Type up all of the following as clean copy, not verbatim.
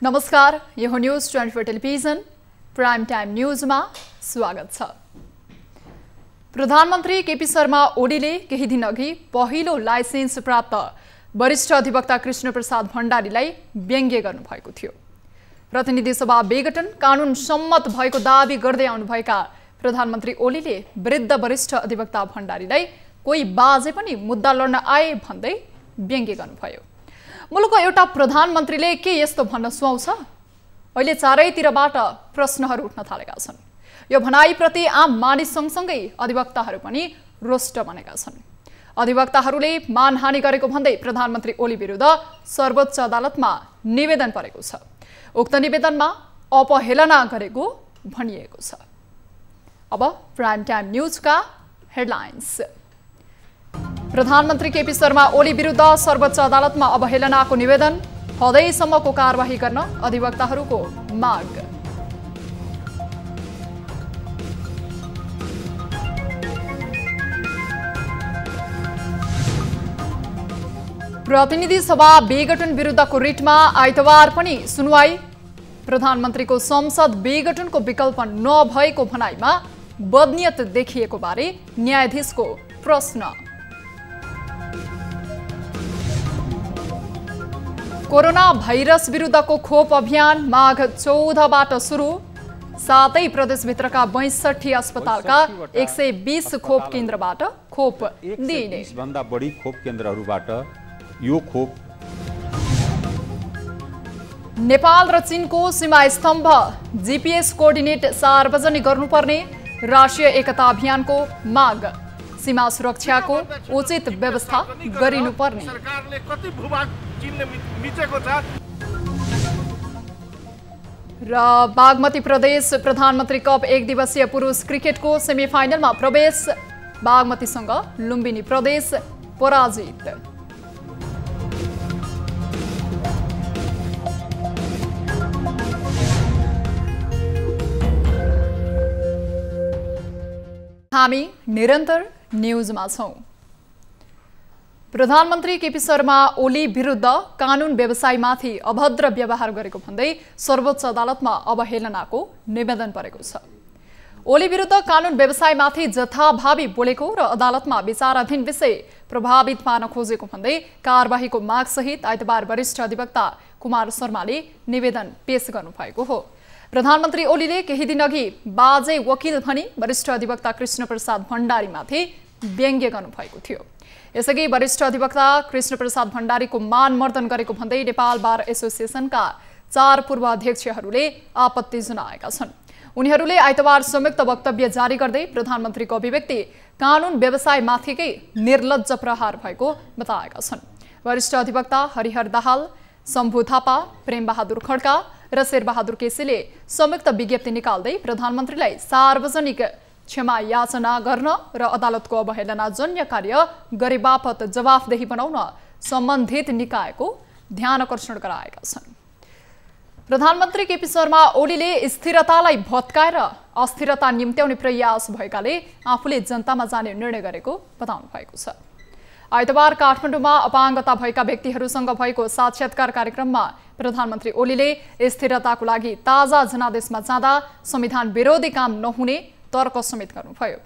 नमस्कार, यो हो न्यूज 24 टेलिभिजन प्राइम टाइम न्यूजमा स्वागत छ। प्रधानमन्त्री केपी शर्मा ओलीले केही दिन अघि पहिलो लाइसेन्स प्राप्त वरिष्ठ अधिवक्ता कृष्ण प्रसाद भण्डारीलाई व्यङ्ग्य गर्नुभएको थियो। प्रतिनिधि सभा विघटन कानून सम्मत भएको दावी गर्दै आउनुभएका प्रधानमन्त्री ओलीले वृद्ध वरिष्ठ अधिवक्ता भण्डारीलाई कोही बाजे पनि मुद्दा लड्न आए भन्दै व्यङ्ग्य गर्नुभयो। मुलुकको एउटा प्रधानमन्त्रीले के यस्तो भन्न सुहाउँछ? अहिले चारैतिरबाट प्रश्नहरू उठ्न थालेका छन्। यो भनाइप्रति आम मानिस सँगसँगै अधिवक्ताहरू पनि रोष्ट बनेका छन्। अधिवक्ताहरूले मानहानि गरेको भन्दै प्रधानमन्त्री ओली विरुद्ध सर्वोच्च अदालतमा निवेदन परेको छ। उक्त निवेदनमा अपहेलना गरेको भनिएको छ। अब प्राइम टाइम न्यूजका हेडलाइन्स। प्रधानमन्त्री केपी शर्मा ओली विरुद्ध सर्वोच्च अदालतमा अवहेलनाको निवेदन, हदैसम्मको कारबाही गर्न अधिवक्ताहरूको माग। प्रतिनिधि सभा विघटन विरुद्धको रिटमा आइतबार पनि सुनवाई। प्रधानमन्त्रीको संसद विघटनको विकल्प नभएको भनाइमा बदनियत देखिएको बारे न्यायाधीशको प्रश्न। कोरोना भाइरस विरुद्धको खोप अभियान माघ 14बाट सुरु। 7 प्रदेशभित्रका 62 अस्पतालका 120 खोप केन्द्रबाट खोप दिइने। 120 भन्दा बढी खोप केन्द्रहरूबाट यो खोप। नेपाल र चीनको सीमा स्तम्भ जीपीएस कोर्डिनेट सार्वजनिक गर्नुपर्ने राष्ट्रिय एकता अभियानको माग। सीमा सुरक्षाको उचित व्यवस्था गरिनुपर्ने। सरकारले कति भूभाग चिन्ने मिचेको छ। र बागमती प्रदेश प्रधानमन्त्री कप 1 दिवसीय पुरुष क्रिकेटको सेमिफाइनलमा प्रवेश। बागमतीसँग लुम्बिनी प्रदेश पराजित। हामी निरन्तर न्यूजमा छौं। प्रधानमन्त्री केपी शर्मा ओली विरुद्ध कानून व्यवसायीमाथि अभद्र व्यवहार गरेको भन्दै सर्वोच्च अदालतमा अवहेलनाको निवेदन परेको छ। ओली विरुद्ध कानून व्यवसायीमाथि जथाभावी बोलेको र अदालतमा विचाराधीन विषय प्रभावित पार्न खोजेको भन्दै कारबाहीको मागसहित आइतबार वरिष्ठ अधिवक्ता कुमार शर्माले निवेदन पेश गर्नुभएको हो। प्रधानमन्त्री ओलीले केही दिन अघि बाजे वकिल भनी वरिष्ठ अधिवक्ता कृष्ण प्रसाद भण्डारीमाथि व्यङ्ग्य गर्नुभएको थियो। यसअघि वरिष्ठ अधिवक्ता कृष्ण प्रसाद भण्डारीको मानमर्दन गरेको भन्दै नेपाल बार एसोसिएसनका 4 पूर्व अध्यक्षहरूले आपत्ति जनाएका छन्। उनीहरूले आइतबार संयुक्त वक्तव्य जारी गर्दै प्रधानमन्त्रीको अभिव्यक्ति कानून व्यवसायमाथिकै निर्लज्ज प्रहार भएको बताएका छन्। वरिष्ठ अधिवक्ता हरिहर दाहाल, शम्भु थापा, प्रेमबहादुर खड्का र शेरबहादुर केसीले संयुक्त विज्ञप्ति निकाल्दै प्रधानमन्त्रीलाई सार्वजनिक क्षमा याचना गर्न र अदालतको अवहेलनाजन्य कार्य गरेबापत जवाफदेही बनाउन सम्बन्धित निकायको ध्यान आकर्षण गराएका छन्। प्रधानमन्त्री केपी शर्मा ओलीले स्थिरतालाई भत्काएर अस्थिरता निम्त्याउने प्रयास भएकाले आफूले जनतामा जाने निर्णय गरेको बताउनु भएको छ। आइतबार काठमाडौँमा अपाङ्गता भएका व्यक्तिहरूसँग भएको साक्षात्कार कार्यक्रममा प्रधानमन्त्री ओलीले स्थिरताको लागि ताजा जनादेशमा जाँदा संविधान विरोधी काम नहुने तर्क समेत गर्नुभयो।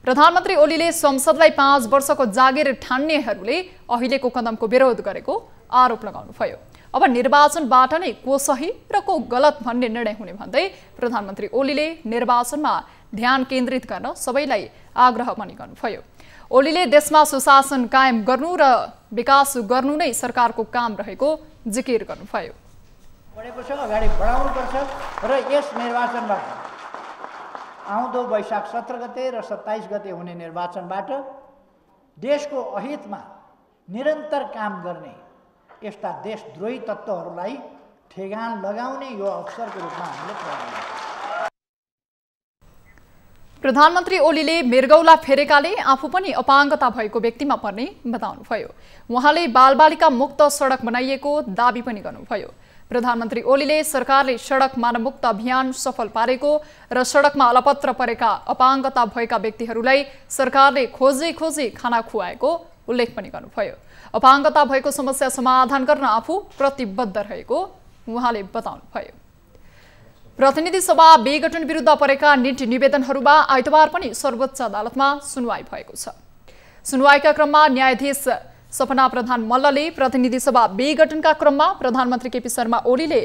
प्रधानमन्त्री ओलीले संसदलाई 5 वर्षको जागिर ठान्नेहरूले अहिलेको कदमको विरोध गरेको आरोप लगाउनुभयो। अब निर्वाचनबाट नै को सही र को गलत भन्ने निर्णय हुने भन्दै प्रधानमन्त्री ओलीले निर्वाचनमा ध्यान केन्द्रित गर्न सबैलाई आग्रह पनि गर्नुभयो। ओलीले देशमा सुशासन कायम गर्नु र विकास गर्नु नै सरकारको काम रहेको जिकिर गर्नुभयो। बढेको छ, अगाडि बढाउनुपर्छ र यस निर्वाचनबाट आउँदो वैशाख 17 गते र 27 गते हुने निर्वाचनबाट देशको अहितमा निरन्तर काम गर्ने यस्ता देशद्रोही तत्त्वहरूलाई ठेगान लगाउने यो अवसरको रूपमा हामीले प्रयोग गर्छौँ। प्रधानमन्त्री ओलीले मृगौला फेरेकाले आफू पनि अपाङ्गता भएको व्यक्तिमा पर्ने बताउनुभयो। उहाँले बालबालिका मुक्त सडक बनाइएको दावी पनि गर्नुभयो। प्रधानमन्त्री ओलीले सरकारले सडक मानवमुक्त अभियान सफल पारेको र सडकमा अलपत्र परेका अपाङ्गता भएका व्यक्तिहरूलाई सरकारले खोजी खोजी खाना खुवाएको उल्लेख पनि गर्नुभयो। अपाङ्गता भएको समस्या समाधान गर्न आफू प्रतिबद्ध रहेको उहाँले बताउनुभयो। प्रतिनिधि सभा विघटन विरुद्ध परेका निट निवेदनहरूमा आइतबार पनि सर्वोच्च अदालतमा सुनवाई भएको छ। सुनवाईका क्रममा न्यायाधीश सपना प्रधान मल्लले प्रतिनिधि सभा विघटनका क्रममा प्रधानमन्त्री केपी शर्मा ओलीले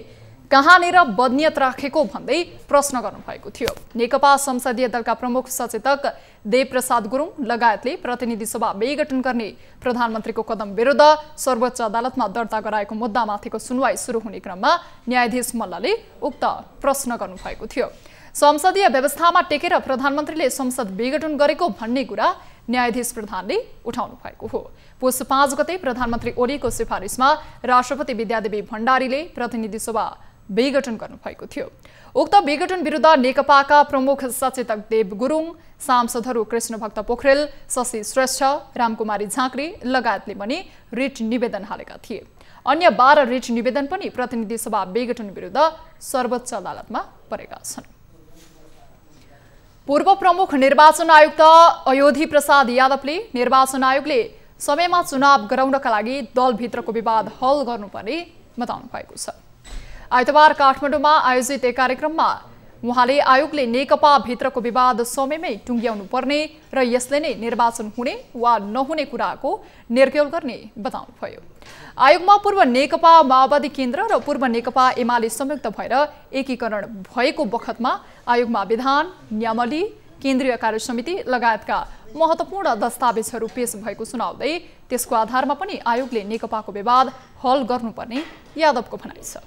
कहाँनिर बदनियत राखेको भन्दै प्रश्न गर्नुभएको थियो। नेकपा संसदीय दलका प्रमुख सचेतक देवप्रसाद गुरुङ लगायतले प्रतिनिधि सभा विघटन गर्ने प्रधानमन्त्रीको कदम विरुद्ध सर्वोच्च अदालतमा दर्ता गराएको मुद्दामाथिको सुनवाई सुरु हुने क्रममा न्यायाधीश मल्लले उक्त प्रश्न गर्नुभएको थियो। संसदीय व्यवस्थामा टेकेर प्रधानमन्त्रीले संसद विघटन गरेको भन्ने कुरा न्यायाधीश प्रधानले उठाउनु भएको हो। पुस 5 गते प्रधानमन्त्री ओलीको सिफारिसमा राष्ट्रपति विद्यादेवी भण्डारीले प्रतिनिधि सभा विघटन गर्नुभएको थियो। उक्त विघटन विरुद्ध नेकपाका प्रमुख सचेतक देव गुरुङ, सांसदहरू कृष्णभक्त पोखरेल, शशि श्रेष्ठ, रामकुमारी झाँक्री लगायतले पनि रिट निवेदन हालेका थिए। अन्य 12 रिट निवेदन पनि प्रतिनिधि सभा विघटन विरुद्ध सर्वोच्च अदालतमा परेका छन्। पूर्व प्रमुख निर्वाचन आयुक्त अयोधी प्रसाद यादवले निर्वाचन आयोगले समयमा चुनाव गराउनका लागि दलभित्रको विवाद हल गर्नुपर्ने बताउनु भएको छ। आइतबार काठमाडौँमा आयोजित एक कार्यक्रममा उहाँले आयोगले नेकपा भित्रको विवाद समयमै टुङ्ग्याउनु पर्ने र यसले नै निर्वाचन हुने वा नहुने कुराको निर्क्यौल गर्ने बताउनुभयो। आयोगमा पूर्व नेकपा माओवादी केन्द्र र पूर्व नेकपा एमाले संयुक्त भएर एकीकरण भएको बखतमा आयोगमा विधान, न्यायावली, केन्द्रीय कार्य समिति लगायतका महत्त्वपूर्ण दस्तावेजहरू पेश भएको सुनाउँदै त्यसको आधारमा पनि आयोगले नेकपाको विवाद हल गर्नुपर्ने यादवको भनाइ छ।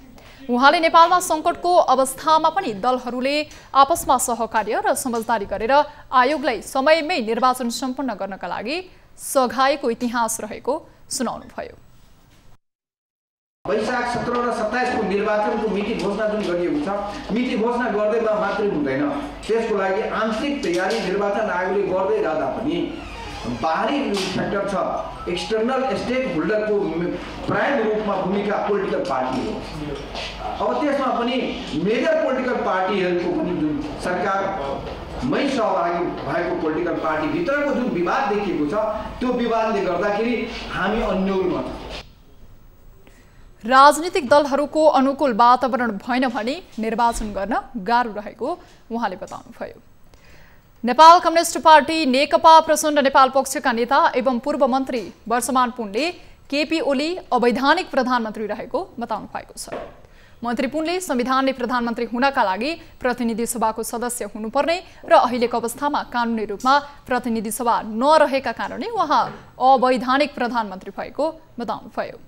उहाँले नेपालमा सङ्कटको अवस्थामा पनि दलहरूले आपसमा सहकार्य र समझदारी गरेर आयोगलाई समयमै निर्वाचन सम्पन्न गर्नका लागि सघाएको इतिहास रहेको सुनाउनुभयो। वैशाख 17 र 27 को निर्वाचनको मिति घोषणा जुन गरिएको छ, मिति घोषणा गर्दैमा मात्रै हुँदैन, त्यसको लागि आंशिक तयारी निर्वाचन आयोगले गर्दै जाँदा पनि बाहिरी फ्याक्टर छ, एक्सटर्नल स्टेक होल्डरको प्राइम रूपमा भूमिका पोलिटिकल पार्टी हो। अब त्यसमा पनि मेजर पोलिटिकल पार्टीहरूको पनि जुन सरकारमै सहभागी भएको पोलिटिकल पार्टी भित्रको जुन विवाद देखिएको छ, त्यो विवादले गर्दाखेरि हामी अन्यलमा छौँ। राजनीतिक दलहरूको अनुकूल वातावरण भएन भने निर्वाचन गर्न गाह्रो रहेको उहाँले बताउनुभयो। नेपाल कम्युनिस्ट पार्टी नेकपा प्रचण्ड नेपाल पक्षका नेता एवं पूर्व मन्त्री वर्षमान पुनले केपी ओली अवैधानिक प्रधानमन्त्री रहेको बताउनु भएको छ। मन्त्री पुनले संविधानले प्रधानमन्त्री हुनका लागि प्रतिनिधि सभाको सदस्य हुनुपर्ने र अहिलेको अवस्थामा कानुनी रूपमा प्रतिनिधि सभा नरहेका कारणले उहाँ अवैधानिक प्रधानमन्त्री भएको बताउनुभयो।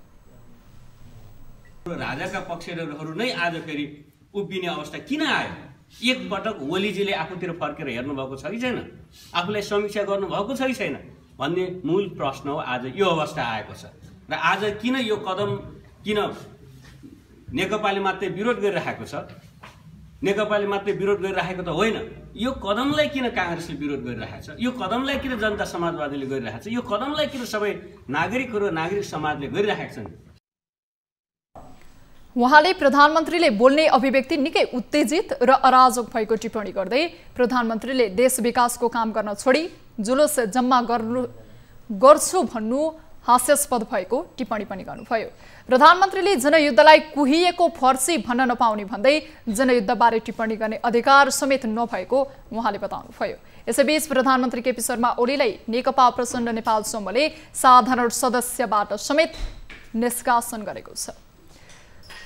राजाका पक्षधरहरू नै आज फेरि उभिने अवस्था किन आयो? एक पटक ओलीजीले आफूतिर फर्केर हेर्नु भएको छ कि छैन, आफूलाई समीक्षा गर्नु भएको छ कि छैन भन्ने मूल प्रश्न हो। आज यो अवस्था आएको छ र आज किन यो कदम किन नेकपाले मात्रै विरोध गरिरहेको छ? नेकपाले मात्रै विरोध गरिरहेको त होइन, यो कदमलाई किन कांग्रेसले विरोध गरिरहेको छ? यो कदमलाई किन जनता समाजवादीले गरिरहेको छ? यो कदमलाई किन सबै नागरिकहरू नागरिक समाजले गरिरहेका छन्? उहाँले प्रधानमन्त्रीले बोल्ने अभिव्यक्ति निकै उत्तेजित र अराजक भएको टिप्पणी गर्दै प्रधानमन्त्रीले देश विकासको काम गर्न छोडी जुलुस जम्मा गर्छु भन्नु हास्यास्पद भएको टिप्पणी पनि गर्नुभयो। प्रधानमन्त्रीले जनयुद्धलाई कुहिएको फर्सी भन्न नपाउने भन्दै जनयुद्धबारे टिप्पणी गर्ने अधिकार समेत नभएको उहाँले बताउनुभयो। यसैबीच प्रधानमन्त्री केपी शर्मा ओलीलाई नेकपा प्रचण्ड नेपाल समूहले साधारण सदस्यबाट समेत निष्कासन गरेको छ।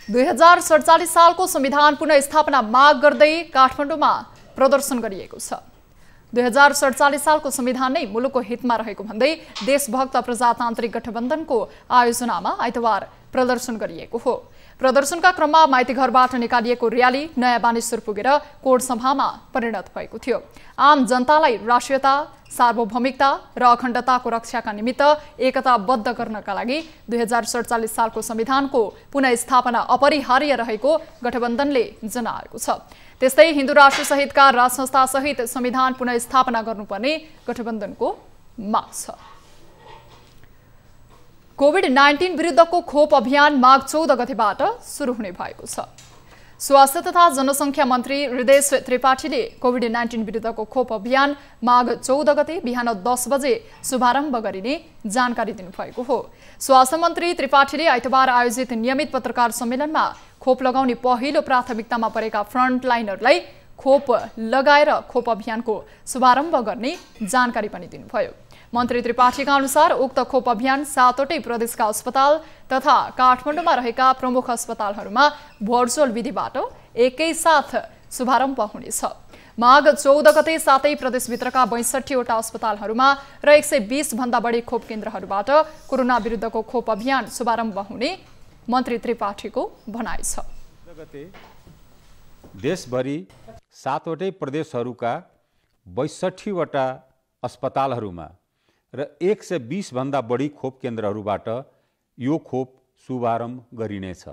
2047 सालको संविधान पुनर्स्थापना माग गर्दै काठमाडौँमा प्रदर्शन गरिएको छ। 2047 सालको संविधान नै मुलुकको हितमा रहेको भन्दै देशभक्त प्रजातान्त्रिक गठबन्धनको आयोजनामा आइतबार प्रदर्शन गरिएको हो। प्रदर्शनका क्रममा माइतीघरबाट निकालिएको र्याली नयाँ बानेश्वर पुगेर कोड सभामा परिणत भएको थियो। आम जनतालाई राष्ट्रियता, सार्वभौमिकता र अखण्डताको रक्षाका निमित्त एकताबद्ध गर्नका लागि 2047 सालको संविधानको पुनर्स्थापना अपरिहार्य रहेको गठबन्धनले जनाएको छ। त्यस्तै हिन्दू राष्ट्र सहितका राज संस्था सहित संविधान पुनर्स्थापना गर्नुपर्ने गठबन्धनको माग छ। कोभिड-19 विरुद्धको खोप अभियान माघ 14 गतेबाट सुरु हुने भएको छ। स्वास्थ्य तथा जनसङ्ख्या मन्त्री हृदेश त्रिपाठीले कोभिड-19 विरुद्धको खोप अभियान माघ 14 गते बिहान 10 बजे शुभारम्भ गरिने जानकारी दिनुभएको हो। स्वास्थ्य मन्त्री त्रिपाठीले आइतबार आयोजित नियमित पत्रकार सम्मेलनमा खोप लगाउने पहिलो प्राथमिकतामा परेका फ्रन्टलाइनरलाई खोप लगाएर खोप अभियानको शुभारम्भ गर्ने जानकारी पनि दिनुभयो। मन्त्री त्रिपाठीका अनुसार उक्त खोप अभियान 7वटै प्रदेशका अस्पताल तथा काठमाडौँमा रहेका प्रमुख अस्पतालहरूमा भर्चुअल विधिबाट एकैसाथ शुभारम्भ हुनेछ। माघ 14 गते 7 प्रदेशभित्रका 62वटा अस्पतालहरूमा र 120 भन्दा बढी खोप केन्द्रहरूबाट कोरोना विरुद्धको खोप अभियान शुभारम्भ हुने मन्त्री त्रिपाठीको भनाइ छ। देशभरि 7वटै प्रदेशहरूका 62वटा अस्पतालहरूमा र 120 भन्दा बढी खोप केन्द्रहरूबाट यो खोप शुभारम्भ गरिनेछ।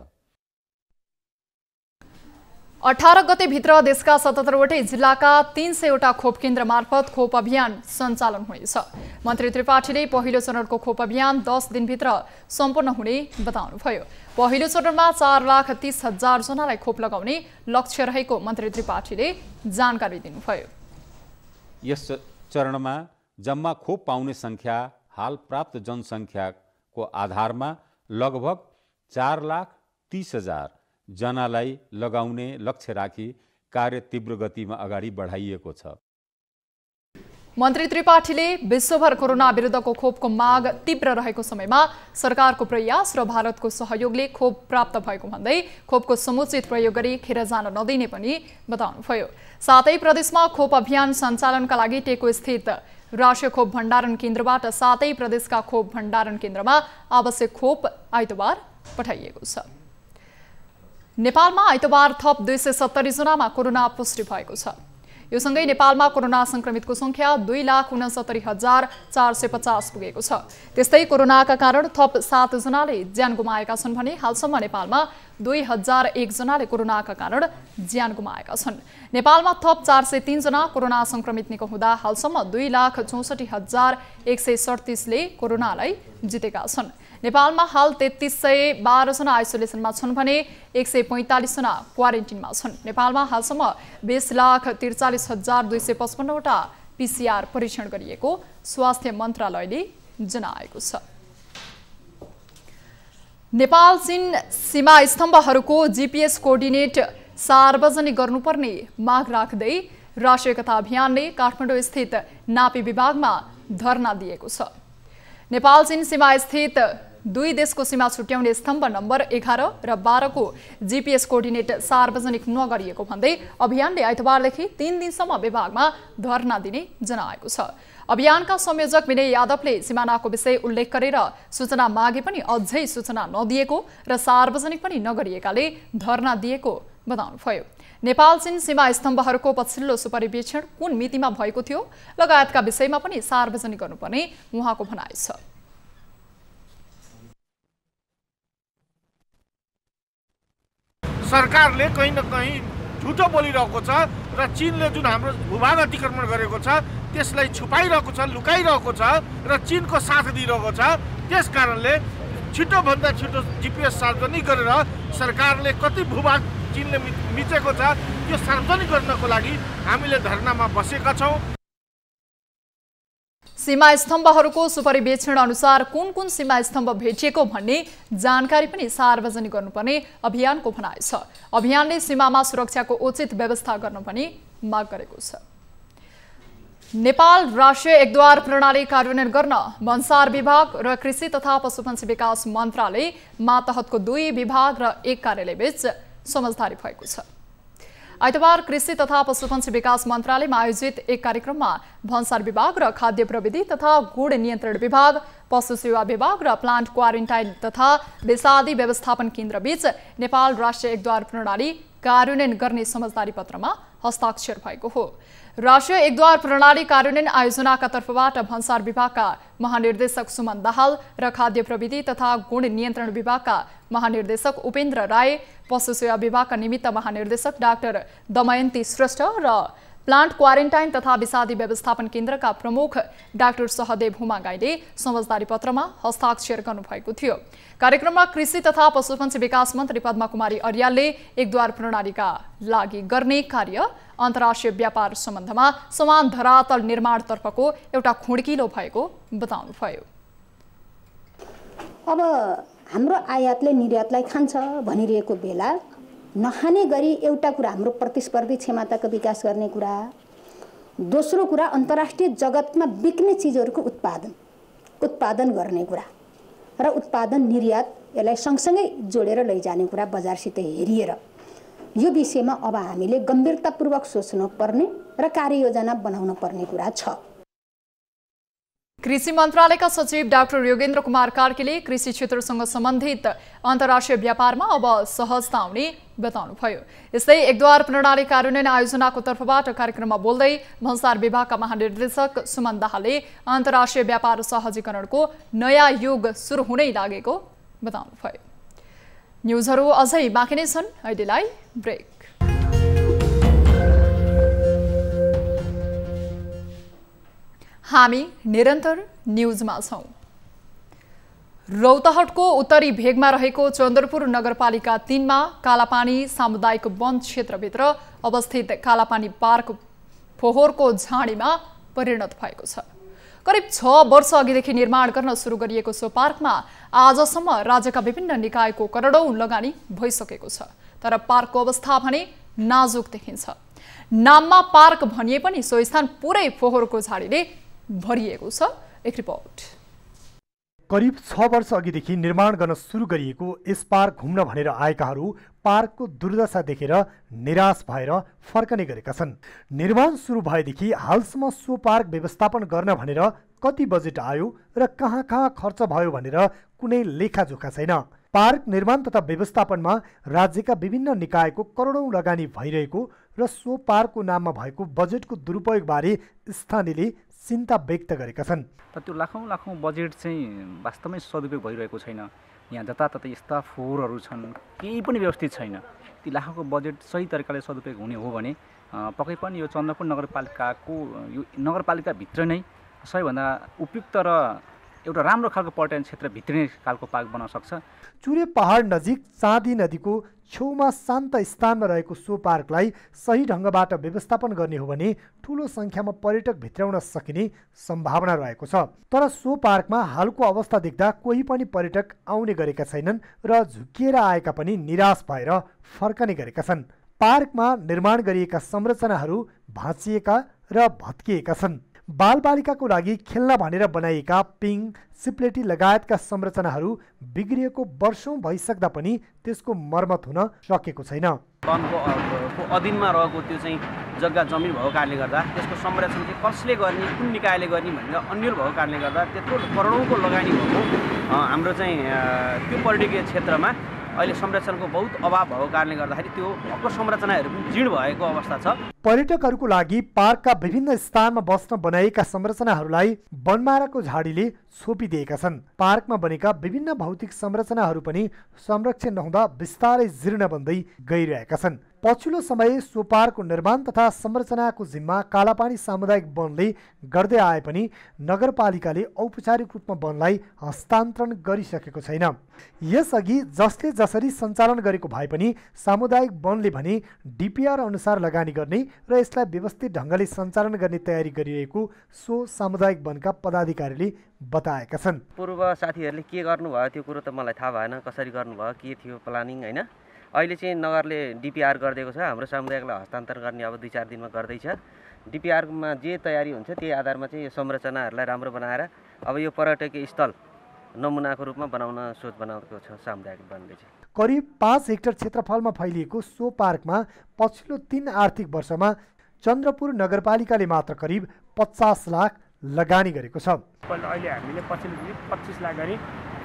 18 गते भित्र देशका 77वटै जिल्लाका 300वटा खोप केन्द्र मार्फत खोप अभियान सञ्चालन हुनेछ। मन्त्री त्रिपाठीले पहिलो चरणको खोप अभियान 10 दिनभित्र सम्पन्न हुने बताउनुभयो। पहिलो चरणमा 4,30,000 जनालाई खोप लगाउने लक्ष्य रहेको मन्त्री त्रिपाठीले जानकारी दिनुभयो। यस चरणमा जम्मा खोप पाउने संख्या हाल प्राप्त जनसङ्ख्याको आधारमा लगभग 4,30,000 जनालाई लगाउने लक्ष्य राखी कार्य तीव्र गतिमा अगाडि बढाइएको छ। मन्त्री त्रिपाठीले विश्वभर कोरोना विरुद्धको खोपको माग तीव्र रहेको समयमा सरकारको प्रयास र भारतको सहयोगले खोप प्राप्त भएको भन्दै खोपको समुचित प्रयोग गरी खेर जान नदिने पनि बताउनुभयो। सातै प्रदेशमा खोप अभियान सञ्चालनका लागि टेको स्थित राष्ट्रिय खोप भण्डारण केन्द्रबाट 7 प्रदेशका खोप भण्डारण केन्द्रमा आवश्यक खोप आइतबार पठाइएको छ। नेपालमा आइतबार थप 270 जनामा कोरोना पुष्टि भएको छ। यो सँगै नेपालमा कोरोना संक्रमितको संख्या 2,69,450 पुगेको छ। त्यस्तै कोरोनाका कारण थप 7 जनाले ज्यान गुमाएका छन् भने हालसम्म नेपालमा 2001 जनाले कोरोनाका कारण ज्यान गुमाएका छन्। नेपालमा थप 403 जना कोरोना संक्रमित निको हुँदा हालसम्म 2,64,137 ले कोरोनालाई जितेका छन्। नेपालमा हाल 3,312 जना आइसोलेसनमा छन् भने 145 जना क्वारेन्टिनमा छन्। नेपालमा हालसम्म 20,43,255 वटा PCR परीक्षण गरिएको स्वास्थ्य मन्त्रालयले जनाएको छ। नेपाल चीन सीमा स्तम्भहरूको GPS कोर्डिनेट सार्वजनिक गर्नुपर्ने माग राख्दै राष्ट्रिय एकता अभियानले काठमाडौँ स्थित नापी विभागमा धरना दिएको छ। नेपाल चीन सीमा स्थित दुई देशको सीमा छुट्याउने स्तम्भ नम्बर 11 र 12 को GPS कोर्डिनेट सार्वजनिक नगरिएको भन्दै अभियानले आइतबारदेखि 3 दिनसम्म विभागमा धरना दिने जनाएको छ। अभियानका संयोजक विनय यादवले सिमानाको विषय उल्लेख गरेर सूचना मागे पनि अझै सूचना नदिएको र सार्वजनिक पनि नगरिएकाले धरना दिएको बताउनुभयो। नेपाल चीन सीमा स्तम्भहरूको पछिल्लो सुपरिवेक्षण कुन मितिमा भएको थियो लगायतका विषयमा पनि सार्वजनिक गर्नुपर्ने उहाँको भनाइ छ। सरकारले कहीँ न कहीँ झुटो बोलिरहेको छ र चीनले जुन हाम्रो भूभाग अतिक्रमण गरेको छ त्यसलाई छुपाइरहेको छ, लुकाइरहेको छ र चीनको साथ दिइरहेको छ। त्यस कारणले छिटोभन्दा छिटो GPS सार्वजनिक गरेर सरकारले कति भूभाग चीनले मिचेको छ त्यो सार्वजनिक गर्नको लागि हामीले धरनामा बसेका छौँ। सीमा स्तम्भहरूको सुपरिवेक्षण अनुसार कुन कुन सीमा स्तम्भ भेटिएको भन्ने जानकारी पनि सार्वजनिक गर्नुपर्ने अभियानको भनाइ छ। अभियानले सीमामा सुरक्षाको उचित व्यवस्था गर्न पनि माग गरेको छ। नेपाल राष्ट्रिय एकद्वार प्रणाली कार्यान्वयन गर्न भन्सार विभाग र कृषि तथा पशुपन्छी विकास मन्त्रालय मातहतको 2 विभाग र 1 कार्यालयबीच समझदारी भएको छ। आइतबार कृषि तथा पशुपन्छी विकास मन्त्रालयमा आयोजित एक कार्यक्रममा भन्सार विभाग र खाद्य प्रविधि तथा गुण नियन्त्रण विभाग, पशु सेवा विभाग र प्लान्ट क्वारेन्टाइन तथा विषादी व्यवस्थापन केन्द्रबीच नेपाल राष्ट्रिय एकद्वार प्रणाली कार्यान्वयन गर्ने समझदारी पत्रमा हस्ताक्षर भएको हो। राष्ट्रिय एकद्वार प्रणाली कार्यान्वयन आयोजनाका तर्फबाट भन्सार विभागका महानिर्देशक सुमन दाहाल र खाद्य प्रविधि तथा गुण नियन्त्रण विभागका महानिर्देशक उपेन्द्र राय, पशु सेवा विभागका निमित्त महानिर्देशक डाक्टर दमयन्ती श्रेष्ठ र प्लान्ट क्वारेन्टाइन तथा विषादी व्यवस्थापन केन्द्रका प्रमुख डाक्टर सहदेव हुमागाईले समझदारी पत्रमा हस्ताक्षर गर्नुभएको थियो। कार्यक्रममा कृषि तथा पशुपन्छी विकास मन्त्री पद्मा कुमारी अर्यालले एकद्वार प्रणालीका लागि गर्ने कार्य अन्तर्राष्ट्रिय व्यापार सम्बन्धमा समान धरातल निर्माणतर्फको एउटा खुड्किलो भएको बताउनुभयो। अब हाम्रो आयातले निर्यातलाई खान्छ भनिरहेको बेला नखाने गरी एउटा कुरा हाम्रो प्रतिस्पर्धी क्षमताको विकास गर्ने कुरा, दोस्रो कुरा अन्तर्राष्ट्रिय जगतमा बिक्ने चिजहरूको उत्पादन गर्ने कुरा र उत्पादन निर्यात यसलाई सँगसँगै जोडेर लैजाने कुरा बजारसित हेरिएर यो विषयमा अब हामीले गम्भीरतापूर्वक सोच्नु पर्ने र कार्ययोजना बनाउन पर्ने कुरा छ। कृषि मन्त्रालयका सचिव डाक्टर योगेन्द्र कुमार कार्कीले कृषि क्षेत्रसँग सम्बन्धित अन्तर्राष्ट्रिय व्यापारमा अब सहजता आउने बताउनुभयो। यस्तै एकद्वार प्रणाली कार्यान्वयन आयोजनाको तर्फबाट कार्यक्रममा बोल्दै भन्सार विभागका महानिर्देशक सुमन दाहालले अन्तर्राष्ट्रिय व्यापार सहजीकरणको नयाँ युग सुरु हुनै लागेको बताउनुभयो। न्युजहरू अझै बाँकी नै छन्, अहिलेलाई ब्रेक। हामी निरन्तर न्युजमा छौं। रौतहटको उत्तरी भेगमा रहेको चन्द्रपुर नगरपालिका 3 मा कालापानी सामुदायिक वन क्षेत्रभित्र अवस्थित कालापानी पार्क फोहोरको झाडीमा परिणत भएको छ। करिब 6 वर्ष अघिदेखि निर्माण गर्न सुरु गरिएको सो पार्कमा आजसम्म राज्यका विभिन्न निकायको करोडौं लगानी भइसकेको छ, तर पार्कको अवस्था भने नाजुक देखिन्छ। नाममा पार्क भनिए पनि सो स्थान पुरै फोहोरको झाडीले भरिएको छ। एक रिपोर्ट। करिब 6 वर्ष अघिदेखि निर्माण गर्न सुरु गरिएको यस पार्क घुम्न भनेर आएकाहरू पार्कको दुर्दशा देखेर निराश भएर फर्कने गरेका छन्। निर्माण सुरु भएदेखि हालसम्म सो पार्क व्यवस्थापन गर्न भनेर कति बजेट आयो र कहाँ खर्च भयो भनेर कुनै लेखाजोखा छैन। पार्क निर्माण तथा व्यवस्थापनमा राज्यका विभिन्न निकायको करोडौं लगानी भइरहेको र सो पार्कको नाममा भएको बजेटको दुरुपयोगबारे स्थानीयले चिन्ता व्यक्त गरेका छन्। त्यो लाखौं बजेट चाहिँ वास्तवमै सदुपयोग भइरहेको छैन। यहाँ जताततै यस्ता फोहोरहरू छन्, केही पनि व्यवस्थित छैन। ती लाखौंको बजेट सही तरिकाले सदुपयोग हुने हो भने पक्कै पनि यो चन्द्रपुर नगरपालिकाको यो नगरपालिकाभित्र नै सबैभन्दा उपयुक्त र एउटा राम्रो खालको पर्यटन क्षेत्र भित्रिने खालको पार्क बनाउन सक्छ। चुरे पहाड नजिक चाँदी नदीको छेउमा शान्त स्थानमा रहेको सो पार्कलाई सही ढङ्गबाट व्यवस्थापन गर्ने हो भने ठूलो संख्यामा पर्यटक भित्राउन सकिने सम्भावना रहेको छ। तर सो पार्कमा हालको अवस्था देख्दा कोही पनि पर्यटक आउने गरेका छैनन् र झुकिएर आएका पनि निराश भएर फर्कने गरेका छन्। पार्कमा निर्माण गरिएका संरचनाहरू भाँचिएका र भत्किएका छन्। बालबालिकाको लागि खेल्न भनेर बनाइएका पिङ, सिप्लेटी लगायतका संरचनाहरू बिग्रिएको वर्षौं भइसक्दा पनि त्यसको मर्मत हुन सकेको छैन। वनको अधीनमा रहेको त्यो चाहिँ जग्गा जमिन भएको कारणले गर्दा त्यसको संरक्षण चाहिँ कसले गर्ने, कुन निकायले गर्ने भनेर अन्यल भएको कारणले गर्दा त्यत्रो करोडौंको लगानी भएको हाम्रो चाहिँ त्यो पर्यटकीय क्षेत्रमा अहिले संरक्षणको बहुत अभाव भएको कारणले गर्दाखेरि त्यो हकको संरचनाहरू पनि जीर्ण भएको अवस्था छ। पर्यटकहरूको लागि पार्कका विभिन्न स्थानमा बस्न बनाइएका संरचनाहरूलाई बनमाराको झाडीले छोपिदिएका छन्। पार्कमा बनेका विभिन्न भौतिक संरचनाहरू पनि संरक्षण नहुँदा बिस्तारै जीर्ण बन्दै गइरहेका छन्। पछिल्लो समय सो पार्कको निर्माण तथा संरचनाको जिम्मा कालापानी सामुदायिक वनले गर्दै आए पनि नगरपालिकाले औपचारिक रूपमा वनलाई हस्तान्तरण गरिसकेको छैन। यसअघि जसले जसरी सञ्चालन गरेको भए पनि सामुदायिक वनले भने डिपिआर अनुसार लगानी गर्ने र यसलाई व्यवस्थित ढङ्गले सञ्चालन गर्ने तयारी गरिरहेको सो सामुदायिक वनका पदाधिकारीले बताएका छन्। पूर्व साथीहरूले के गर्नुभयो त्यो कुरो त मलाई थाहा भएन, कसरी गर्नुभयो, के थियो प्लानिङ हैन। अहिले चाहिँ नगरले डिपिआर गरिदिएको छ, हाम्रो समुदायलाई हस्तान्तरण गर्ने अब 2-4 दिनमा गर्दैछ। डिपिआरमा जे तयारी हुन्छ त्यही आधारमा चाहिँ यो संरचनाहरूलाई राम्रो बनाएर अब यो पर्यटकीय स्थल नमुनाको रूपमा बनाउन सोच बनाएको छ सामुदायिक वनले चाहिँ। करिब 5 हेक्टर क्षेत्रफलमा फैलिएको सो पार्कमा पछिल्लो 3 आर्थिक वर्षमा चन्द्रपुर नगरपालिकाले मात्र करिब 50 लाख लगानी गरेको छ। अहिले हामीले पछिल्लो 25 लाख गरी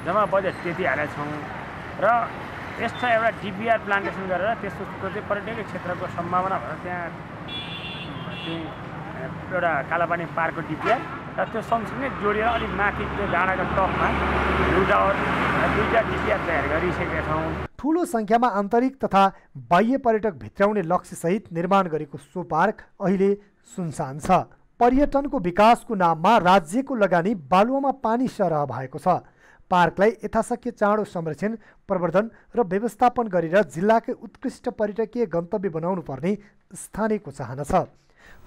जम्मा बजेट त्यति हालेका छौँ र यस्तो एउटा डिपिआर प्लान्टेसन गरेर त्यसको चाहिँ पर्यटकीय क्षेत्रको सम्भावना भएर त्यहाँ एउटा कालापानी पार्कको डिपिआर र त्यो सँगसँगै जोडेर अलिक माथि त्यो डाँडाको टपमा 2 टावर 2टा डिपिआर तयार गरिसकेका छौँ। ठूलो संख्यामा आन्तरिक तथा बाह्य पर्यटक भित्राउने लक्ष्यसहित निर्माण गरेको सो पार्क अहिले सुनसान छ। पर्यटनको विकासको नाममा राज्यको लगानी बालुवामा पानी सरह भएको छ। पार्कलाई यथाशक्य चाँडो संरक्षण, प्रवर्धन र व्यवस्थापन गरेर जिल्लाकै उत्कृष्ट पर्यटकीय गन्तव्य बनाउनु पर्ने स्थानीयको चाहना छ।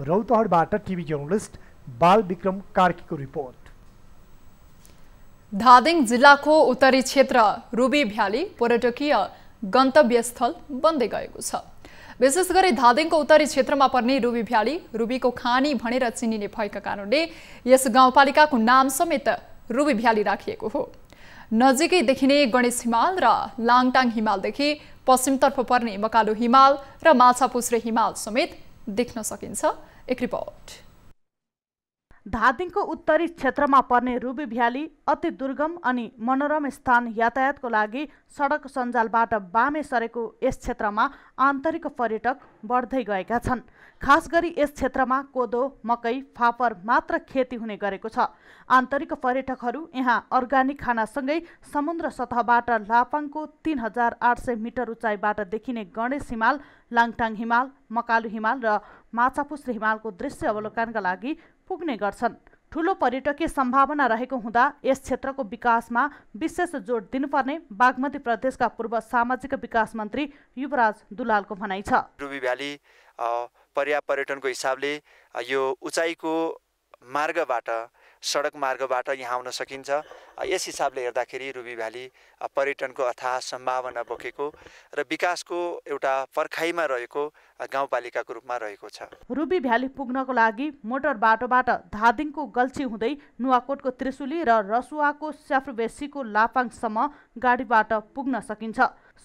रौतहटबाट टिभी जर्नलिस्ट बाल विक्रम कार्कीको रिपोर्ट। धादिङ जिल्लाको उत्तरी क्षेत्र रुबी भ्याली पर्यटकीय गन्तव्य स्थल बन्दै गएको छ। विशेष गरी धादिङको उत्तरी क्षेत्रमा पर्ने रुबी भ्याली रुबीको खानी भनेर चिनिने भएका कारणले यस गाउँपालिकाको नाम समेत रुबी भ्याली राखिएको हो। नजिकै देखिने गणेश हिमाल र लाङटाङ हिमालदेखि पश्चिमतर्फ पर्ने मकालु हिमाल र माछापुच्छ्रे हिमाल समेत देख्न सकिन्छ। एक रिपोर्ट। धादिङको उत्तरी क्षेत्रमा पर्ने रुबी भ्याली अति दुर्गम अनि मनोरम स्थान यातायातको लागि सडक सञ्जालबाट बामे सरेको यस क्षेत्रमा आन्तरिक पर्यटक बढ्दै गएका छन्। खास गरी यस क्षेत्रमा कोदो, मकै, फापर मात्र खेती हुने गरेको छ। आन्तरिक पर्यटकहरू यहाँ अर्गानिक खानासँगै समुद्र सतहबाट लापाङको 3800 मिटर उचाइबाट देखिने गणेश हिमाल, लाङटाङ हिमाल, मकालु हिमाल र माछापुच्छ्रे हिमालको दृश्य अवलोकनका लागि पुग्ने गर्छन्। ठूलो पर्यटकीय सम्भावना रहेको हुँदा यस क्षेत्रको विकासमा विशेष जोड दिनुपर्ने बागमती प्रदेशका पूर्व सामाजिक विकास मन्त्री युवराज दुलालको भनाइ छ। रुबी भ्याली पर्यटनको हिसाबले यो उचाइको मार्गबाट, सडक मार्गबाट यहाँ आउन सकिन्छ। यस हिसाबले हेर्दाखेरि रुबी भ्याली पर्यटनको अथाह सम्भावना बोकेको र विकासको एउटा पर्खाइमा रहेको गाउँपालिकाको रूपमा रहेको छ। रुबी भ्याली पुग्नको लागि मोटर बाटोबाट धादिङको गल्छी हुँदै नुवाकोटको त्रिशुली र रसुवाको स्याफ्रबेसीको लापाङसम्म गाडीबाट पुग्न सकिन्छ।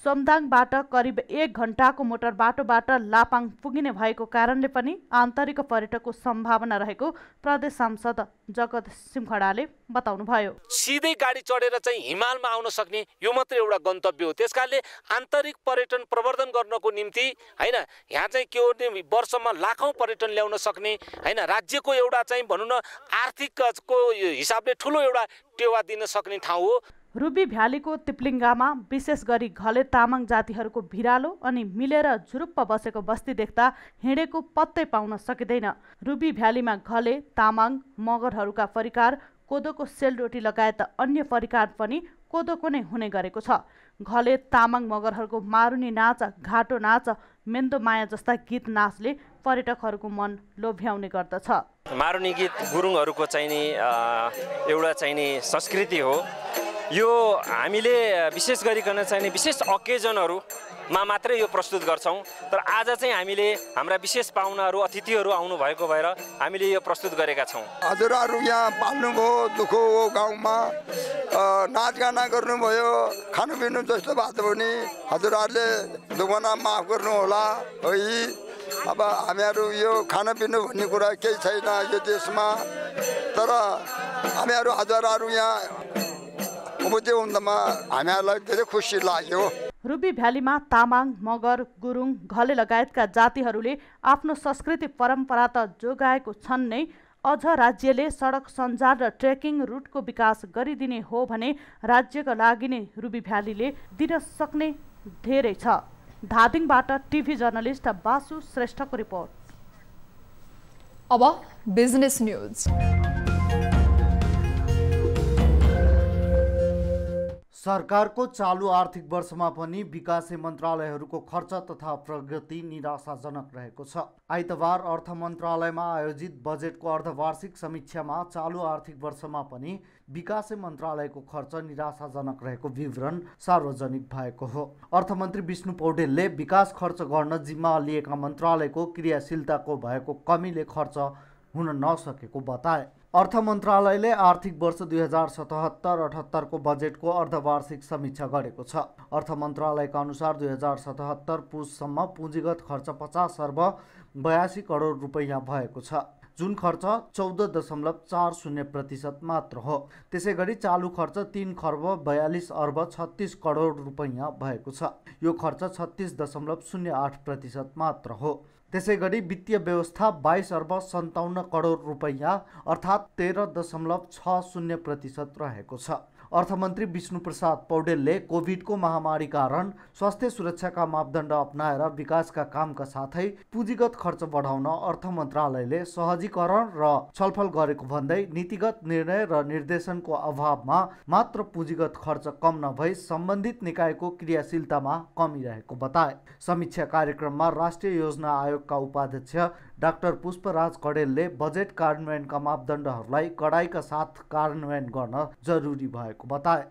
सोमदाङबाट करिब 1 घण्टाको मोटर बाटोबाट लापाङ पुगिने भएको कारणले पनि आन्तरिक पर्यटकको सम्भावना रहेको प्रदेश सांसद जगत सिमखडाले बताउनुभयो। सिधै गाडी चढेर चाहिँ हिमालमा आउन सक्ने यो मात्रै एउटा गन्तव्य हो। त्यसकारणले आन्तरिक पर्यटन प्रवर्धन गर्नको निम्ति हैन, यहाँ चाहिँ के हो, वर्षमा लाखौं पर्यटन ल्याउन सक्ने हैन, राज्यको एउटा चाहिँ भनौँ न आर्थिकको हिसाबले ठुलो एउटा टेवा दिन सक्ने ठाउँ हो। रुबी भ्यालीको तिप्लिङ्गामा विशेष गरी घले तामाङ जातिहरूको भिरालो अनि मिलेर झुरुप्प बसेको बस्ती देख्दा हिँडेको पत्तै पाउन सकिँदैन। रुबी भ्यालीमा घले, तामाङ, मगरहरूका परिकार, कोदोको सेलरोटी लगायत अन्य परिकार पनि कोदोको नै हुने गरेको छ। घले, तामाङ, मगरहरूको मारुनी नाच, घाटो नाच, मेन्दो माया जस्ता गीत नाचले पर्यटकहरूको मन लोभ्याउने गर्दछ। मारुनी गीत गुरुङहरूको चाहिँ नि एउटा चाहिँ नि संस्कृति हो। यो हामीले विशेष गरिकन चाहिँ विशेष अकेजनहरूमा मात्रै यो प्रस्तुत गर्छौँ। तर आज चाहिँ हामीले हाम्रा विशेष पाहुनाहरू, अतिथिहरू आउनु भएको भएर हामीले यो प्रस्तुत गरेका छौँ। हजुरहरू यहाँ पाल्नुभयो, दुःख हो गाउँमा, नाचगाना गर्नुभयो, खानुपिनु जस्तो बात भने हजुरहरूले दुःखना माफ गर्नु होला है। अब हामीहरू यो खानापिनु भन्ने कुरा केही छैन यो देशमा, तर हामीहरू हजुरहरू यहाँ उपस्थित हुँदामा हामीहरूलाई धेरै खुसी लाग्यो। रुबी भ्यालीमा तामाङ, मगर, गुरुङ, घले लगायतका जातिहरूले आफ्नो संस्कृति परम्परा त जोगाएको छन् नै, अझ राज्यले सडक सञ्जाल र ट्रेकिङ रुटको विकास गरिदिने हो भने राज्यका लागि नै रुबी भ्यालीले दिन सक्ने धेरै छ। धादिङबाट टिभी जर्नलिस्ट बासु श्रेष्ठको रिपोर्ट। अब बिजनेस न्यूज। सरकारको चालु आर्थिक वर्षमा पनि विकासे मन्त्रालयहरूको खर्च तथा प्रगति निराशाजनक रहेको छ। आइतबार अर्थ मन्त्रालयमा आयोजित बजेटको अर्धवार्षिक समीक्षामा चालु आर्थिक वर्षमा पनि विकासे मन्त्रालयको खर्च निराशाजनक रहेको विवरण सार्वजनिक भएको हो। अर्थमन्त्री विष्णु पौडेलले विकास खर्च गर्न जिम्मा लिएका मन्त्रालयको क्रियाशीलताको भएको कमीले खर्च हुन नसकेको बताए। अर्थ मन्त्रालयले आर्थिक वर्ष 2077-78 को बजेटको अर्धवार्षिक समीक्षा गरेको छ। अर्थ मन्त्रालयका अनुसार 2077 पुससम्म पुँजीगत खर्च 50 अर्ब 82 करोड रुपैयाँ भएको छ, जुन खर्च 14.40% मात्र हो। त्यसै गरी चालु खर्च 3 खर्ब 42 अर्ब 36 करोड रुपैयाँ भएको छ, यो खर्च 36.08% मात्र हो। त्यसै गरी वित्तीय व्यवस्था 22 अर्ब 57 करोड रुपैयाँ अर्थात् 13.60% रहेको छ। अर्थमन्त्री विष्णुप्रसाद पौडेलले कोभिडको महामारी कारण स्वास्थ्य सुरक्षाका मापदण्ड अपनाएर विकासका कामका साथै पुँजीगत खर्च बढाउन अर्थ मन्त्रालयले सहजीकरण र छलफल गरेको भन्दै नीतिगत निर्णय र निर्देशनको अभावमा मात्र पुँजीगत खर्च कम नभई सम्बन्धित निकायको क्रियाशीलतामा कमी रहेको बताए। समीक्षा कार्यक्रममा राष्ट्रिय योजना आयोगका उपाध्यक्ष डाक्टर पुष्पराज कडेलले बजेट कार्यान्वयनका मापदण्डहरूलाई कडाइका साथ कार्यान्वयन गर्न जरुरी भएको बताए।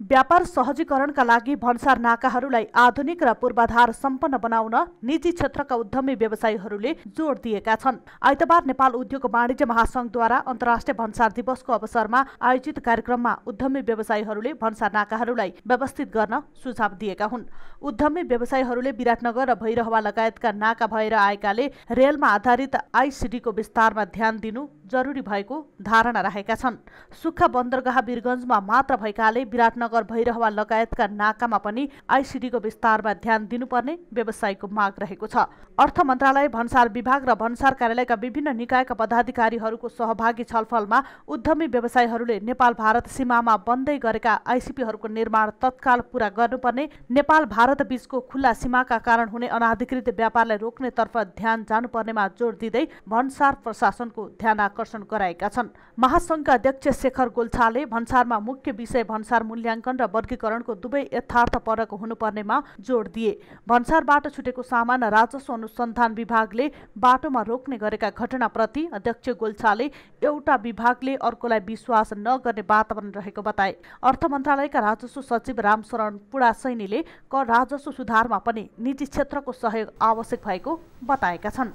व्यापार सहजीकरणका लागि भन्सार नाकाहरूलाई आधुनिक र पूर्वाधार सम्पन्न बनाउन निजी क्षेत्रका उद्यमी व्यवसायीहरूले जोड दिएका छन्। आइतबार नेपाल उद्योग वाणिज्य महासंघद्वारा अन्तर्राष्ट्रिय भन्सार दिवसको अवसरमा आयोजित कार्यक्रममा उद्यमी व्यवसायीहरूले भन्सार नाकाहरूलाई व्यवस्थित गर्न सुझाव दिएका हुन्। उद्यमी व्यवसायीहरूले विराटनगर र भैरहवा लगायतका नाका भएर आएकाले रेलमा आधारित आइसिडीको विस्तारमा ध्यान दिनु जरुरी भएको धारणा राखेका छन्। सुक्खा बन्दरगाह वीरगञ्जमा मात्र भएकाले विराटनगर भैरहवा लगायतका नाकामा पनि आइसिडीको विस्तारमा ध्यान दिनुपर्ने व्यवसायीको माग रहेको छ। अर्थ मन्त्रालय, भन्सार विभाग र भन्सार कार्यालयका विभिन्न निकायका पदाधिकारीहरूको सहभागी छलफलमा उद्यमी व्यवसायीहरूले नेपाल भारत सीमामा बन्दै गरेका आइसिपीहरूको निर्माण तत्काल पूरा गर्नुपर्ने, नेपाल भारत बीचको खुल्ला सीमाका कारण हुने अनाधिकृत व्यापारलाई रोक्नेतर्फ ध्यान जानुपर्नेमा जोड दिँदै भन्सार प्रशासनको ध्यान आकर्षण गराएका छन्। महासंघका अध्यक्ष शेखर गोल्छाले भन्सारमा मुख्य विषय भन्सार मूल्याङ्कन र वर्गीकरणको दुवै यथार्थपरक हुनुपर्नेमा जोड दिए। भन्सारबाट छुटेको सामान राजस्व अनुसन्धान विभागले बाटोमा रोक्ने गरेका घटनाप्रति अध्यक्ष गोल्छाले एउटा विभागले अर्कोलाई विश्वास नगर्ने वातावरण रहेको बताए। अर्थ मन्त्रालयका राजस्व सचिव रामशरण पुडासैनीले कर राजस्व सुधारमा पनि निजी क्षेत्रको सहयोग आवश्यक भएको बताएका छन्।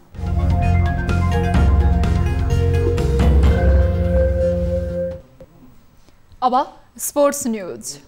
अब स्पोर्ट्स न्यूज।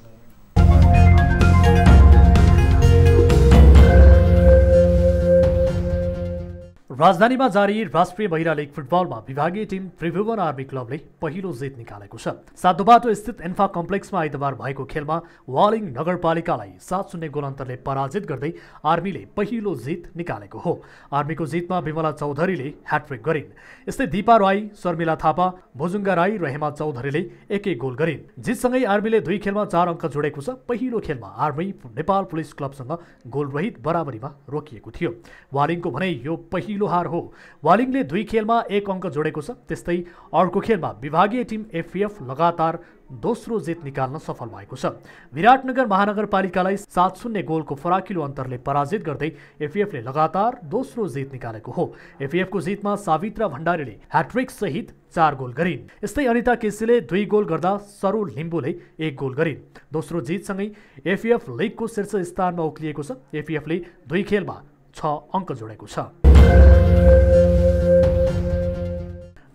राजधानीमा जारी राष्ट्रिय महिला लीग फुटबलमा विभागीय टिम त्रिभुवन आर्मी क्लबले पहिलो जित निकालेको छ। सातोबाटो स्थित एन्फा कम्प्लेक्समा आइतबार भएको खेलमा वालिङ नगरपालिकालाई 7-0 गोल अन्तरले पराजित गर्दै आर्मीले पहिलो जित निकालेको हो। आर्मीको जितमा विमला चौधरीले ह्याट्रिक गरिन्। यस्तै दिपा राई, शर्मिला थापा, भुजुङ्गा राई र हेमा चौधरीले एक-एक गोल गरिन्। जितसँगै आर्मीले 2 खेलमा 4 अङ्क जोडेको छ। पहिलो खेलमा आर्मी नेपाल पुलिस क्लबसँग गोलरहित बराबरीमा रोकिएको थियो। वालिङको भने यो पहिलो हार हो। वालिङले 2 खेलमा 1 अङ्क जोडेको छ। त्यस्तै अर्को खेलमा विभागीय टिम एफएफ लगातार दोस्रो जित निकाल्न सफल भएको छ। विराटनगर महानगरपालिकालाई 7-0 गोलको फराकिलो अन्तरले पराजित गर्दै एफएफले लगातार दोस्रो जित निकालेको हो। एफएफको जितमा सावित्रा भण्डारीले ह्याट्रिक सहित 4 गोल गरिन्। यस्तै अनिता केसीले 2 गोल गर्दा सरू लिम्बुले 1 गोल गरिन्। दोस्रो जितसँगै एफएफ लिगको शीर्ष स्थानमा उक्लिएको छ। एफएफले 2 खेलमा 6 अङ्क जोडेको छ।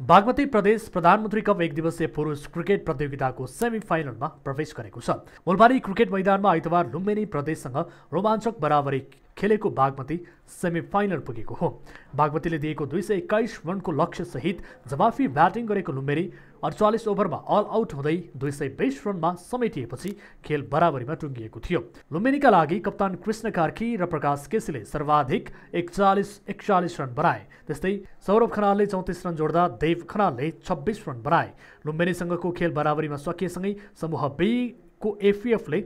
बागमती प्रदेश प्रधानमन्त्री कप 1 दिवसीय पुरुष क्रिकेट प्रतियोगिताको सेमिफाइनलमा प्रवेश गरेको छ। मुलबारी क्रिकेट मैदानमा आइतबार लुम्बिनी प्रदेशसँग रोमाञ्चक बराबरी खेलेको बागमती सेमिफाइनल पुगेको हो। बागमतीले दिएको 221 रनको लक्ष्य सहित जवाफी ब्याटिङ गरेको लुम्बिनी 48 ओभरमा अल आउट हुँदै 220 रनमा समेटिएपछि खेल बराबरीमा टुङ्गिएको थियो। लुम्बिनीका लागि कप्तान कृष्ण कार्की र प्रकाश केसीले सर्वाधिक 41 रन बनाए। त्यस्तै सौरभ खनालले 34 रन जोड्दा देव खनालले 26 रन बनाए। लुम्बिनीसँगको खेल बराबरीमा सकिएसँगै समूह बी को एफएफले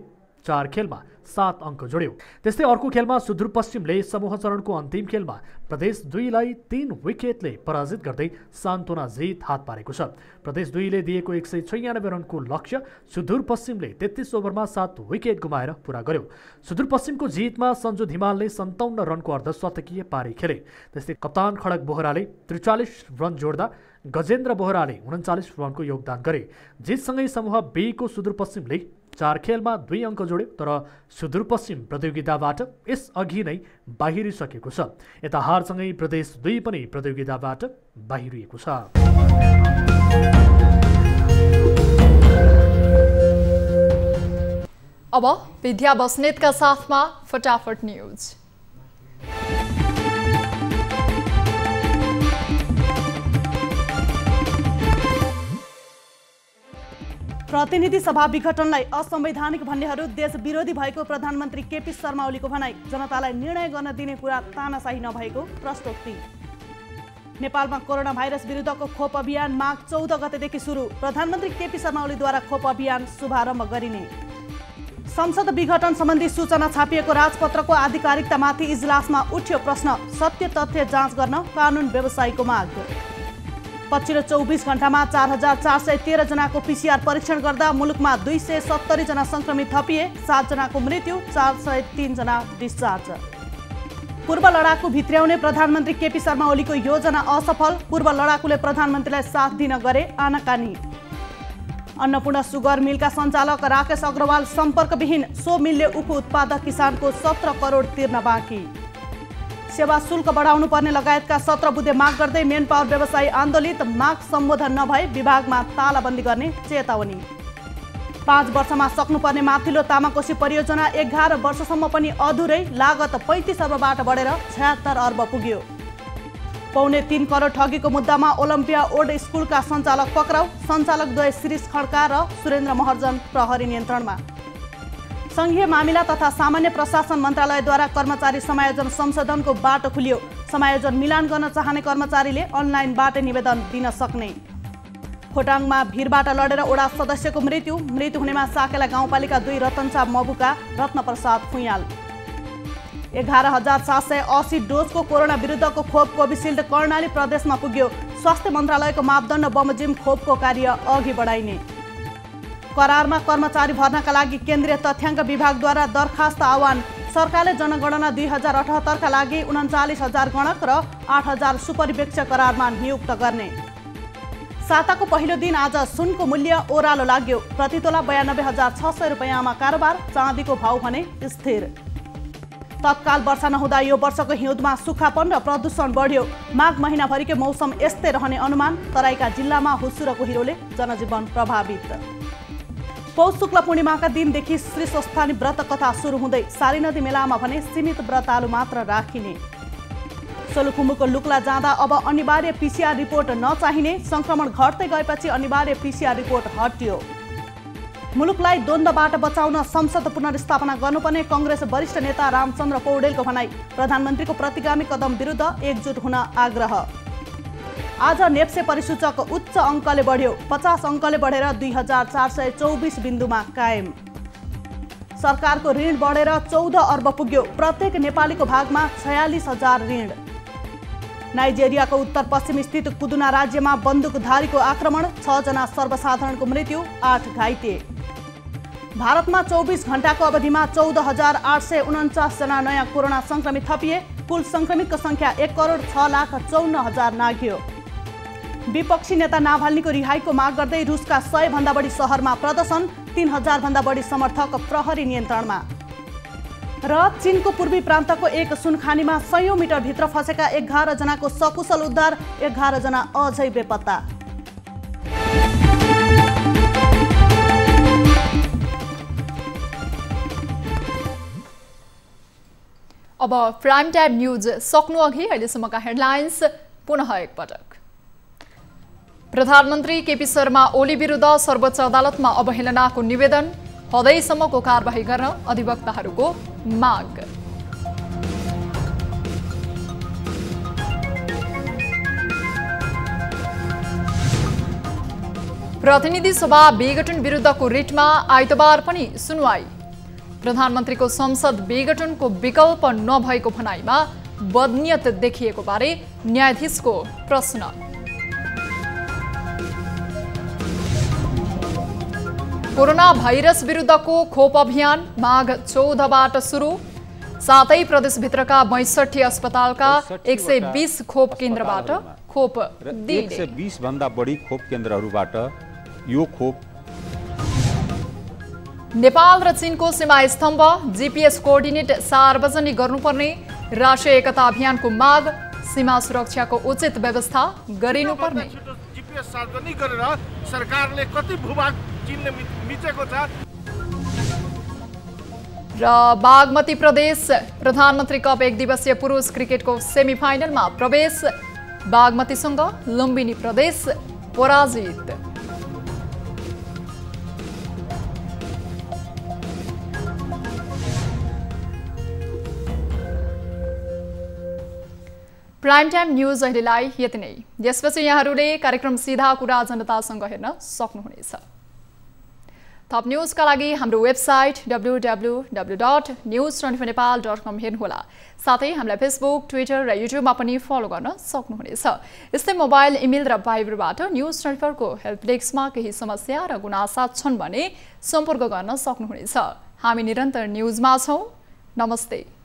4 खेलमा 7 अङ्क जोड्यो। त्यस्तै अर्को खेलमा सुदूरपश्चिमले समूह चरणको अन्तिम खेलमा प्रदेश 2 लाई 3 विकेटले पराजित गर्दै सान्तोना जित हात पारेको छ। प्रदेश 2 ले दिएको 196 रनको लक्ष्य सुदूरपश्चिमले 33 ओभरमा 7 विकेट गुमाएर पूरा गर्यो। सुदूरपश्चिमको जितमा सञ्जु धिमालले 57 रनको अर्धशतकीय पारी खेले। त्यस्तै कप्तान खडक बोहराले 43 रन जोड्दा गजेन्द्र बोहराले 39 रनको योगदान गरे। जितसँगै समूह बी को सुदूरपश्चिमले 4 खेलमा 2 अङ्क जोड्यो। तर सुदूरपश्चिम प्रतियोगिताबाट यस अघि नै बाहिरिसकेको छ। यता हारसँगै प्रदेश 2 पनि प्रतियोगिताबाट बाहिरिएको छ। अब विद्या बस्नेतका साथमा फटाफट न्यूज। प्रतिनिधि सभा विघटनलाई असंवैधानिक भन्नेहरू देश विरोधी भएको प्रधानमन्त्री केपी शर्मा ओलीको भनाई। जनतालाई निर्णय गर्न दिने कुरा तानाशाही नभएको प्रश्नोक्ति। नेपालमा कोरोना भाइरस विरुद्धको खोप अभियान माघ 14 गतेदेखि सुरु। प्रधानमन्त्री केपी शर्मा ओलीद्वारा खोप अभियान शुभारम्भ गरिने। संसद विघटन सम्बन्धी सूचना छापिएको राजपत्रको आधिकारिकतामाथि इजलासमा उठ्यो प्रश्न। सत्य तथ्य जाँच गर्न कानुन व्यवसायीको माग। पछिल्लो 24 घण्टामा 4413 जनाको पीसीआर परीक्षण गर्दा मुलुकमा 270 जना संक्रमित थपिए। 7 जनाको मृत्यु, 403 जना डिस्चार्ज। पूर्व लडाकु भित्र्याउने प्रधानमन्त्री केपी शर्मा ओलीको योजना असफल। पूर्व लडाकुले प्रधानमन्त्रीलाई साथ दिन गरे आनाकानी। अन्नपूर्ण सुगर मिलका सञ्चालक राकेश अग्रवाल सम्पर्कविहीन। सो मिलले उप उत्पादक किसानको 17 करोड तिर्न बाँकी। सेवा शुल्क बढाउनु पर्ने लगायतका 17 बुँदे माग गर्दै मेन पावर व्यवसायी आन्दोलित। माग सम्बोधन नभए विभागमा तालाबन्दी गर्ने चेतावनी। 5 वर्षमा सक्नुपर्ने माथिल्लो तामाकोशी परियोजना 11 वर्षसम्म पनि अधुरै। लागत 35 अर्बबाट बढेर 76 अर्ब पुग्यो। 3.25 करोड ठगीको मुद्दामा ओलम्पिया ओल्ड स्कुलका सञ्चालक पक्राउ। सञ्चालकद्वय शिरीष खड्का र सुरेन्द्र महर्जन प्रहरी नियन्त्रणमा। संघीय मामिला तथा सामान्य प्रशासन मन्त्रालयद्वारा कर्मचारी समायोजन संशोधनको बाटो खुल्यो। समायोजन मिलान गर्न चाहने कर्मचारीले अनलाइनबाट निवेदन दिन सक्ने। खोटाङमा भिरबाट लडेर ओडा सदस्यको मृत्यु हुनेमा साकेला गाउँपालिका 2 रतनचा मबुका रत्नप्रसाद फुयाल। 11,780 डोजको कोरोना विरुद्धको खोप कोभिसिल्ड कर्णाली प्रदेशमा पुग्यो। स्वास्थ्य मन्त्रालयको मापदण्ड बमोजिम खोपको कार्य अघि बढाइने। करारमा कर्मचारी भर्नाका लागि केन्द्रीय तथ्याङ्क विभागद्वारा दरखास्त आह्वान। सरकारले जनगणना 2078 का लागि 39,000 गणक र 8,000 सुपरिवेक्षक करारमा नियुक्त गर्ने। साताको पहिलो दिन आज सुनको मूल्य ओह्रालो लाग्यो। प्रतितोला 92,600 रुपैयाँमा कारोबार। चाँदीको भाउ भने स्थिर। तत्काल वर्षा नहुँदा यो वर्षको हिउँदमा सुक्खापन र प्रदूषण बढ्यो। माघ महिनाभरिकै मौसम यस्तै रहने अनुमान। तराईका जिल्लामा हुस्सु र कुहिरोले जनजीवन प्रभावित। पौष शुक्ल पूर्णिमाका दिनदेखि श्री स्वस्थानी व्रत कथा सुरु हुँदै। सारी नदी मेलामा भने सीमित व्रतालु मात्र राखिने। सोलुखुम्बुको लुक्ला जाँदा अब अनिवार्य पीसीआर रिपोर्ट नचाहिने। संक्रमण घट्दै गएपछि अनिवार्य पीसीआर रिपोर्ट हट्यो। मुलुकलाई द्वन्द्वबाट बचाउन संसद पुनर्स्थापना गर्नुपर्ने कांग्रेस वरिष्ठ नेता रामचन्द्र पौडेलको भनाई। प्रधानमन्त्रीको प्रतिगामी कदम विरुद्ध एकजुट हुन आग्रह। आज नेप्से परिसूचक उच्च अङ्कले बढ्यो। 50 अङ्कले बढेर 2424 बिन्दुमा कायम। सरकारको ऋण बढेर 14 अर्ब पुग्यो। प्रत्येक नेपालीको भागमा 46,000 ऋण। नाइजेरियाको उत्तर पश्चिम स्थित कुदुना राज्यमा बन्दुकधारीको आक्रमण। 6 जना सर्वसाधारणको मृत्यु, 8 घाइते। भारतमा 24 घण्टाको अवधिमा 14,849 जना नयाँ कोरोना संक्रमित थपिए। कुल संक्रमितको संख्या 1,06,54,000 नाघ्यो। विपक्षी नेता नाभाल्नीको रिहाईको माग गर्दै रुसका 100 भन्दा बढी शहरमा प्रदर्शन। 3,000 भन्दा बढी समर्थक प्रहरी नियन्त्रणमा। र चीनको पूर्वी प्रान्तको एक सुनखानीमा 100 मिटर भित्र फसेका 11 जनाको सकुशल उद्धार। 11 जना अझै बेपत्ता। अब प्राइम टाइम न्यूज सक्नु अघि अहिलेसम्मका हेडलाइन्स पुनः एकपटक। प्रधानमन्त्री केपी शर्मा ओली विरुद्ध सर्वोच्च अदालतमा अवहेलनाको निवेदन। हदैसम्मको कारबाही गर्न अधिवक्ताहरूको माग। प्रतिनिधि सभा विघटन विरुद्धको रिटमा आइतबार पनि सुनवाई। प्रधानमन्त्रीको संसद विघटनको विकल्प नभएको भनाइमा बदनियत देखिएको बारे न्यायाधीशको प्रश्न। कोरोना भाइरस विरुद्धको खोप अभियान माघ 14बाट सुरु। सातै प्रदेशभित्रका 62 अस्पतालका 120 खोप केन्द्रबाट खोप दिइने। 120 भन्दा बढी खोप केन्द्रहरूबाट यो खोप। नेपाल र चीनको सीमा स्तम्भ जीपीएस कोअर्डिनेट सार्वजनिक गर्नुपर्ने राष्ट्रिय एकता अभियानको माग। सीमा सुरक्षाको उचित व्यवस्था गरिनुपर्ने। जीपीएस सार्वजनिक गरेर सरकारले कति भूभाग चीनले मिचेको छ। र बागमती प्रदेश प्रधानमन्त्री कप 1 दिवसीय पुरुष क्रिकेटको सेमिफाइनलमा प्रवेश। बागमतीसँग लुम्बिनी प्रदेश पराजित। प्राइम टाइम न्यूज अहिलेलाई यति नै। यसपछि यहाँहरूले कार्यक्रम सीधा कुरा जनतासँग हेर्न सक्नुहुनेछ। थप न्यूजका लागि हाम्रो वेबसाइट www.news24nepal.com हेर्नुहोला। साथै हामीलाई फेसबुक, ट्विटर र युट्युबमा पनि फलो गर्न सक्नुहुनेछ। यस्तै मोबाइल, इमेल र भाइबरबाट न्यूज 24 को हेल्प डेस्कमा केही समस्या र गुनासा छन् भने सम्पर्क गर्न सक्नुहुनेछ। हामी निरन्तर न्यूजमा छौं। नमस्ते।